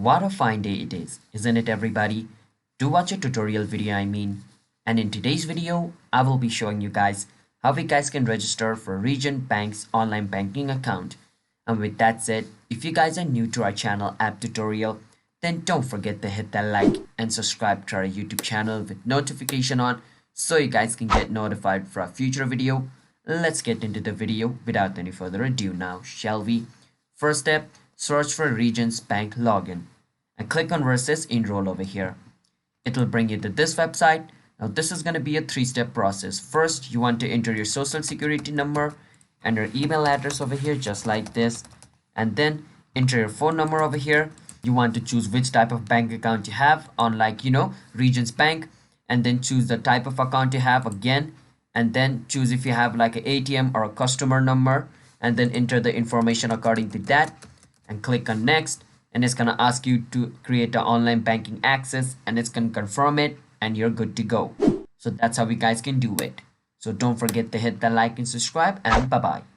What a fine day it is, isn't it everybody? Do watch a tutorial video and in today's video I will be showing you guys how you guys can register for Region Bank's online banking account. And with that said, if you guys are new to our channel app tutorial, then don't forget to hit that like and subscribe to our YouTube channel with notification on so you guys can get notified for our future video. Let's get into the video without any further ado now, shall we? First step, search for Regions Bank login and click on versus enroll over here. It will bring you to this website. Now this is going to be a three-step process. First, you want to enter your social security number and your email address over here just like this, and then enter your phone number over here. You want to choose which type of bank account you have on, like, Regions Bank, and then choose the type of account you have again, and then choose if you have like an ATM or a customer number, and then enter the information according to that and click on next. And it's gonna ask you to create an online banking access, and it's gonna confirm it, and you're good to go. So that's how you guys can do it. So don't forget to hit the like and subscribe, and bye bye.